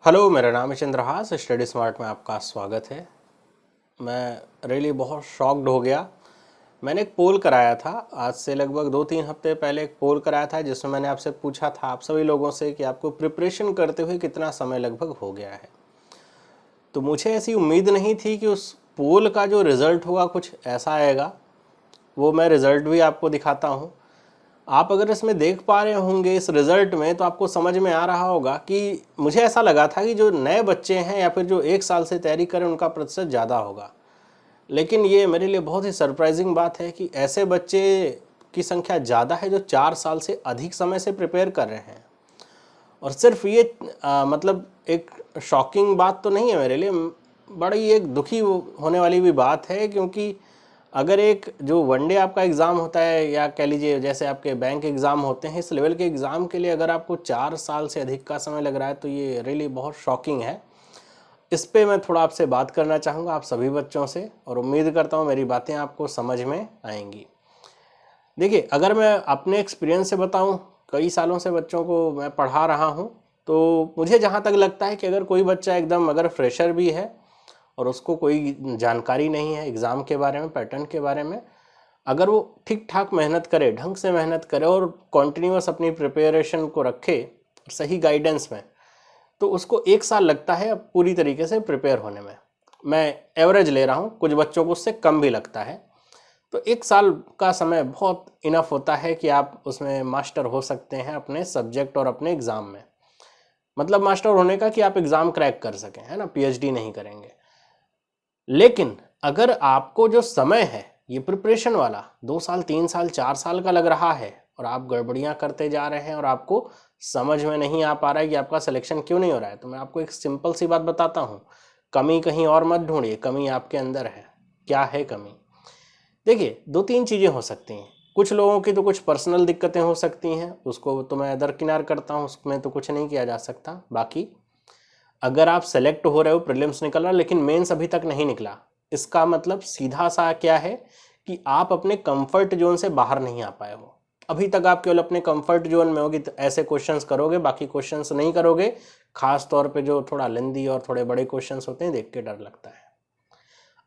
Hello, मेरा नाम है चंद्रहास। स्टडी स्मार्ट में आपका स्वागत है। मैं रियली बहुत शॉक्ड हो गया। मैंने एक पोल कराया था आज से लगभग 2-3 हफ्ते पहले। एक पोल कराया था जिसमें मैंने आपसे पूछा था, आप सभी लोगों से, कि आपको प्रिपरेशन करते हुए कितना समय लगभग हो गया है। तो मुझे ऐसी उम्मीद नहीं थी कि उस पोल का जो रिज़ल्ट होगा कुछ ऐसा आएगा। वो मैं रिज़ल्ट भी आपको दिखाता हूँ। आप अगर इसमें देख पा रहे होंगे इस रिज़ल्ट में, तो आपको समझ में आ रहा होगा कि मुझे ऐसा लगा था कि जो नए बच्चे हैं या फिर जो 1 साल से तैयारी करें उनका प्रतिशत ज़्यादा होगा। लेकिन ये मेरे लिए बहुत ही सरप्राइजिंग बात है कि ऐसे बच्चे की संख्या ज़्यादा है जो 4 साल से अधिक समय से प्रिपेयर कर रहे हैं। और सिर्फ ये मतलब एक शॉकिंग बात तो नहीं है मेरे लिए, बड़ी एक दुखी होने वाली भी बात है। क्योंकि अगर एक जो वनडे आपका एग्ज़ाम होता है, या कह लीजिए जैसे आपके बैंक एग्ज़ाम होते हैं, इस लेवल के एग्ज़ाम के लिए अगर आपको 4 साल से अधिक का समय लग रहा है, तो ये रियली बहुत शॉकिंग है। इस पे मैं थोड़ा आपसे बात करना चाहूँगा, आप सभी बच्चों से, और उम्मीद करता हूँ मेरी बातें आपको समझ में आएंगी। देखिए, अगर मैं अपने एक्सपीरियंस से बताऊँ, कई सालों से बच्चों को मैं पढ़ा रहा हूँ, तो मुझे जहाँ तक लगता है कि अगर कोई बच्चा एकदम अगर फ्रेशर भी है और उसको कोई जानकारी नहीं है एग्ज़ाम के बारे में, पैटर्न के बारे में, अगर वो ठीक ठाक मेहनत करे, ढंग से मेहनत करे और कॉन्टिन्यूस अपनी प्रिपरेशन को रखे सही गाइडेंस में, तो उसको 1 साल लगता है पूरी तरीके से प्रिपेयर होने में। मैं एवरेज ले रहा हूँ, कुछ बच्चों को उससे कम भी लगता है। तो 1 साल का समय बहुत इनफ होता है कि आप उसमें मास्टर हो सकते हैं अपने सब्जेक्ट और अपने एग्ज़ाम में। मतलब मास्टर होने का कि आप एग्ज़ाम क्रैक कर सकें, है ना, पीएचडी नहीं करेंगे। लेकिन अगर आपको जो समय है ये प्रिपरेशन वाला 2 साल, 3 साल, 4 साल का लग रहा है, और आप गड़बड़ियां करते जा रहे हैं और आपको समझ में नहीं आ पा रहा है कि आपका सिलेक्शन क्यों नहीं हो रहा है, तो मैं आपको एक सिंपल सी बात बताता हूँ। कमी कहीं और मत ढूंढिए, कमी आपके अंदर है। क्या है कमी? देखिए, 2-3 चीज़ें हो सकती हैं। कुछ लोगों की तो कुछ पर्सनल दिक्कतें हो सकती हैं, उसको तो मैं दरकिनार करता हूँ, उसमें तो कुछ नहीं किया जा सकता। बाकी अगर आप सेलेक्ट हो रहे हो, प्रीलिम्स निकल रहा लेकिन मेंस अभी तक नहीं निकला, इसका मतलब सीधा सा क्या है कि आप अपने कंफर्ट जोन से बाहर नहीं आ पाए हो। अभी तक आप केवल अपने कंफर्ट जोन में होगी, तो ऐसे क्वेश्चंस करोगे, बाकी क्वेश्चंस नहीं करोगे। खास तौर पे जो थोड़ा लेंदी और थोड़े बड़े क्वेश्चंस होते हैं, देख के डर लगता है।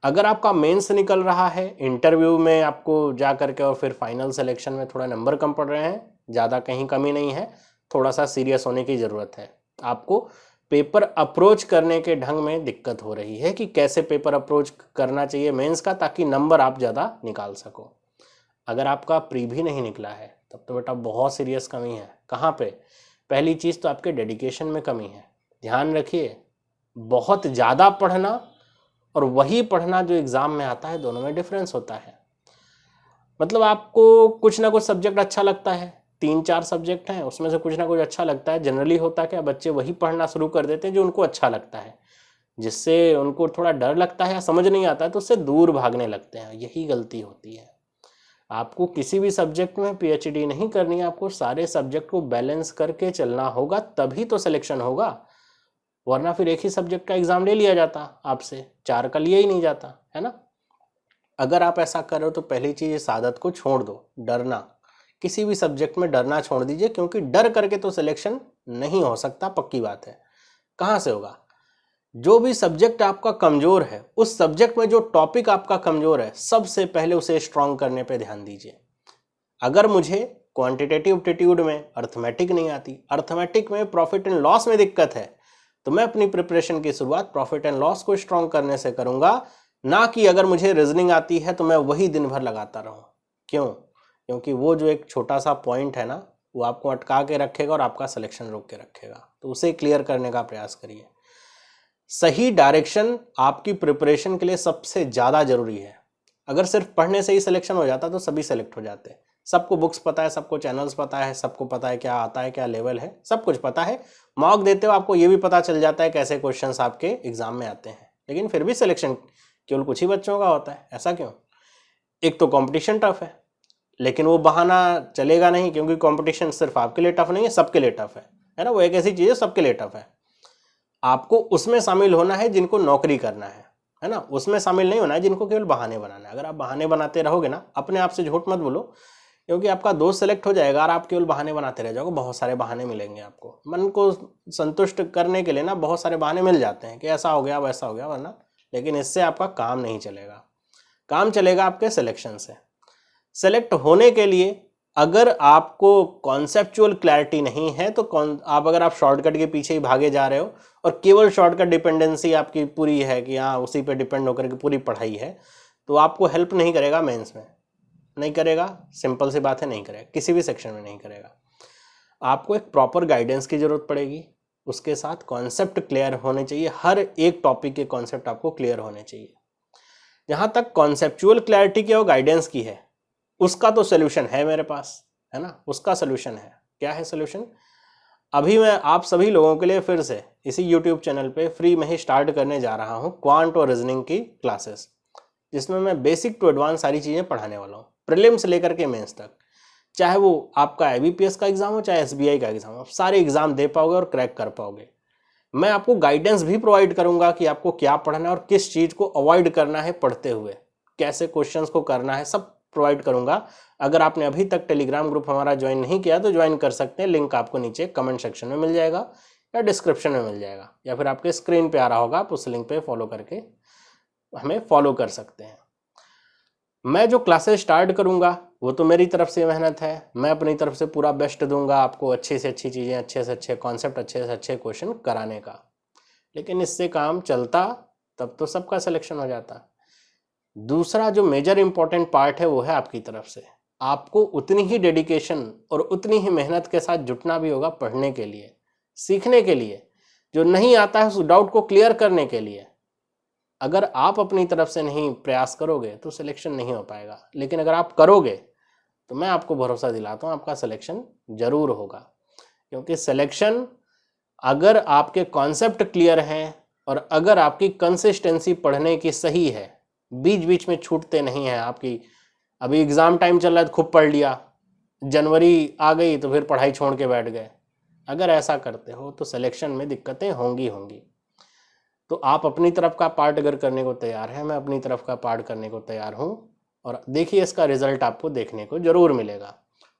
अगर आपका मेंस निकल रहा है, इंटरव्यू में आपको जा करके और फिर फाइनल सिलेक्शन में थोड़ा नंबर कम पड़ रहे हैं, ज़्यादा कहीं कमी नहीं है, थोड़ा सा सीरियस होने की ज़रूरत है। आपको पेपर अप्रोच करने के ढंग में दिक्कत हो रही है कि कैसे पेपर अप्रोच करना चाहिए मेंस का, ताकि नंबर आप ज़्यादा निकाल सको। अगर आपका प्री भी नहीं निकला है, तब तो बेटा बहुत सीरियस कमी है। कहाँ पे? पहली चीज़ तो आपके डेडिकेशन में कमी है। ध्यान रखिए, बहुत ज़्यादा पढ़ना और वही पढ़ना जो एग्ज़ाम में आता है, दोनों में डिफरेंस होता है। मतलब आपको कुछ ना कुछ सब्जेक्ट अच्छा लगता है, 3-4 सब्जेक्ट हैं, उसमें से कुछ ना कुछ अच्छा लगता है। जनरली होता क्या, बच्चे वही पढ़ना शुरू कर देते हैं जो उनको अच्छा लगता है। जिससे उनको थोड़ा डर लगता है या समझ नहीं आता है, तो उससे दूर भागने लगते हैं। यही गलती होती है। आपको किसी भी सब्जेक्ट में पीएचडी नहीं करनी है, आपको सारे सब्जेक्ट को बैलेंस करके चलना होगा, तभी तो सिलेक्शन होगा। वरना फिर एक ही सब्जेक्ट का एग्जाम ले लिया जाता आपसे, 4 का लिया ही नहीं जाता, है ना। अगर आप ऐसा कर रहे हो, तो पहली चीज़ इस आदत को छोड़ दो, डरना। किसी भी सब्जेक्ट में डरना छोड़ दीजिए, क्योंकि डर करके तो सिलेक्शन नहीं हो सकता, पक्की बात है। कहाँ से होगा? जो भी सब्जेक्ट आपका कमजोर है, उस सब्जेक्ट में जो टॉपिक आपका कमजोर है, सबसे पहले उसे स्ट्रांग करने पे ध्यान दीजिए। अगर मुझे क्वांटिटेटिव एप्टीट्यूड में अर्थमेटिक नहीं आती, अर्थमेटिक में प्रॉफिट एंड लॉस में दिक्कत है, तो मैं अपनी प्रिपरेशन की शुरुआत प्रॉफिट एंड लॉस को स्ट्रांग करने से करूंगा, ना कि अगर मुझे रीजनिंग आती है तो मैं वही दिन भर लगाता रहूं। क्यों? क्योंकि वो जो एक छोटा सा पॉइंट है ना, वो आपको अटका के रखेगा और आपका सिलेक्शन रोक के रखेगा। तो उसे क्लियर करने का प्रयास करिए। सही डायरेक्शन आपकी प्रिपरेशन के लिए सबसे ज़्यादा जरूरी है। अगर सिर्फ पढ़ने से ही सिलेक्शन हो जाता तो सभी सेलेक्ट हो जाते। सबको बुक्स पता है, सबको चैनल्स पता है, सबको पता है क्या आता है, क्या लेवल है, सब कुछ पता है। मॉक देते हो, आपको ये भी पता चल जाता है कैसे क्वेश्चंस आपके एग्जाम में आते हैं, लेकिन फिर भी सिलेक्शन केवल कुछ ही बच्चों का होता है। ऐसा क्यों? एक तो कंपटीशन टफ है, लेकिन वो बहाना चलेगा नहीं, क्योंकि कंपटीशन सिर्फ आपके लिए टफ नहीं है, सबके लिए टफ है ना। वो एक ऐसी चीज़ है, सबके लिए टफ है। आपको उसमें शामिल होना है जिनको नौकरी करना है ना। उसमें शामिल नहीं होना है जिनको केवल बहाने बनाना है। अगर आप बहाने बनाते रहोगे ना, अपने आप से झूठ मत बोलो, क्योंकि आपका दोस्त सेलेक्ट हो जाएगा और आप केवल बहाने बनाते रह जाओगे, बहुत सारे बहाने मिलेंगे आपको। मन को संतुष्ट करने के लिए ना बहुत सारे बहाने मिल जाते हैं कि ऐसा हो गया वैसा हो गया, वरना लेकिन इससे आपका काम नहीं चलेगा। काम चलेगा आपके सिलेक्शन से। सेलेक्ट होने के लिए अगर आपको कॉन्सेप्चुअल क्लैरिटी नहीं है तो अगर आप शॉर्टकट के पीछे ही भागे जा रहे हो और केवल शॉर्टकट डिपेंडेंसी आपकी पूरी है कि हाँ उसी पे डिपेंड होकर के पूरी पढ़ाई है, तो आपको हेल्प नहीं करेगा मेंस में, नहीं करेगा। सिंपल सी बात है, नहीं करेगा, किसी भी सेक्शन में नहीं करेगा। आपको एक प्रॉपर गाइडेंस की जरूरत पड़ेगी, उसके साथ कॉन्सेप्ट क्लियर होने चाहिए, हर एक टॉपिक के कॉन्सेप्ट आपको क्लियर होने चाहिए। जहां तक कॉन्सेप्चुअल क्लैरिटी की और गाइडेंस की है, उसका तो सोल्यूशन है मेरे पास, है ना। उसका सोल्यूशन है, क्या है सोल्यूशन? अभी मैं आप सभी लोगों के लिए फिर से इसी यूट्यूब चैनल पे फ्री में ही स्टार्ट करने जा रहा हूँ क्वांट और रीजनिंग की क्लासेस, जिसमें मैं बेसिक टू एडवांस सारी चीज़ें पढ़ाने वाला हूँ, प्रीलिम्स लेकर के मेंस तक। चाहे वो आपका IBPS का एग्जाम हो, चाहे SBI का एग्जाम हो, सारे एग्जाम दे पाओगे और क्रैक कर पाओगे। मैं आपको गाइडेंस भी प्रोवाइड करूंगा कि आपको क्या पढ़ना है और किस चीज़ को अवॉइड करना है पढ़ते हुए, कैसे क्वेश्चंस को करना है, सब प्रोवाइड करूंगा। अगर आपने अभी तक टेलीग्राम ग्रुप हमारा ज्वाइन नहीं किया तो ज्वाइन कर सकते हैं, लिंक आपको नीचे कमेंट सेक्शन में मिल जाएगा या डिस्क्रिप्शन में मिल जाएगा, या फिर आपके स्क्रीन पे आ रहा होगा, आप उस लिंक पे फॉलो करके हमें फॉलो कर सकते हैं। मैं जो क्लासेस स्टार्ट करूंगा वो तो मेरी तरफ से मेहनत है, मैं अपनी तरफ से पूरा बेस्ट दूंगा आपको, अच्छी से अच्छी चीज़ें, अच्छे से अच्छे कॉन्सेप्ट, अच्छे से अच्छे क्वेश्चन कराने का। लेकिन इससे काम चलता तब तो सबका सिलेक्शन हो जाता। दूसरा जो मेजर इंपॉर्टेंट पार्ट है वो है आपकी तरफ से। आपको उतनी ही डेडिकेशन और उतनी ही मेहनत के साथ जुटना भी होगा पढ़ने के लिए, सीखने के लिए, जो नहीं आता है उस डाउट को क्लियर करने के लिए। अगर आप अपनी तरफ से नहीं प्रयास करोगे तो सिलेक्शन नहीं हो पाएगा, लेकिन अगर आप करोगे तो मैं आपको भरोसा दिलाता हूँ आपका सिलेक्शन जरूर होगा। क्योंकि सिलेक्शन अगर आपके कॉन्सेप्ट क्लियर हैं और अगर आपकी कंसिस्टेंसी पढ़ने की सही है, बीच बीच में छूटते नहीं हैं आपकी, अभी एग्ज़ाम टाइम चल रहा है तो खूब पढ़ लिया, जनवरी आ गई तो फिर पढ़ाई छोड़ के बैठ गए, अगर ऐसा करते हो तो सिलेक्शन में दिक्कतें होंगी। तो आप अपनी तरफ का पार्ट अगर करने को तैयार हैं, मैं अपनी तरफ का पार्ट करने को तैयार हूँ, और देखिए इसका रिजल्ट आपको देखने को जरूर मिलेगा।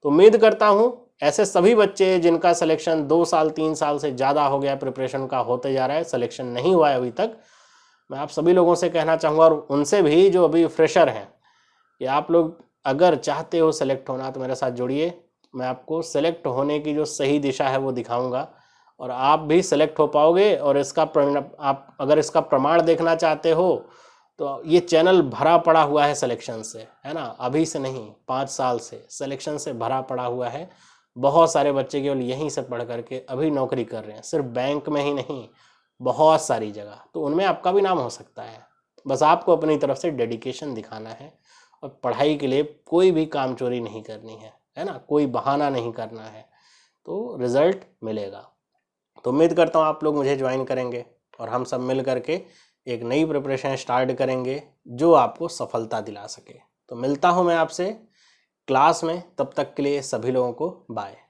तो उम्मीद करता हूँ ऐसे सभी बच्चे जिनका सिलेक्शन 2 साल 3 साल से ज़्यादा हो गया, प्रिपरेशन का होते जा रहा है, सिलेक्शन नहीं हुआ है अभी तक, मैं आप सभी लोगों से कहना चाहूँगा, और उनसे भी जो अभी फ्रेशर हैं, कि आप लोग अगर चाहते हो सेलेक्ट होना तो मेरे साथ जुड़िए। मैं आपको सेलेक्ट होने की जो सही दिशा है वो दिखाऊंगा और आप भी सेलेक्ट हो पाओगे। और इसका आप अगर इसका प्रमाण देखना चाहते हो तो ये चैनल भरा पड़ा हुआ है सिलेक्शन से, है ना। अभी से नहीं, 5 साल से सिलेक्शन से भरा पड़ा हुआ है। बहुत सारे बच्चे केवल यहीं से पढ़ करके अभी नौकरी कर रहे हैं, सिर्फ बैंक में ही नहीं, बहुत सारी जगह। तो उनमें आपका भी नाम हो सकता है। बस आपको अपनी तरफ से डेडिकेशन दिखाना है और पढ़ाई के लिए कोई भी काम चोरी नहीं करनी है ना, कोई बहाना नहीं करना है, तो रिजल्ट मिलेगा। तो उम्मीद करता हूँ आप लोग मुझे ज्वाइन करेंगे और हम सब मिल करके एक नई प्रिपरेशन स्टार्ट करेंगे जो आपको सफलता दिला सके। तो मिलता हूँ मैं आपसे क्लास में, तब तक के लिए सभी लोगों को बाय।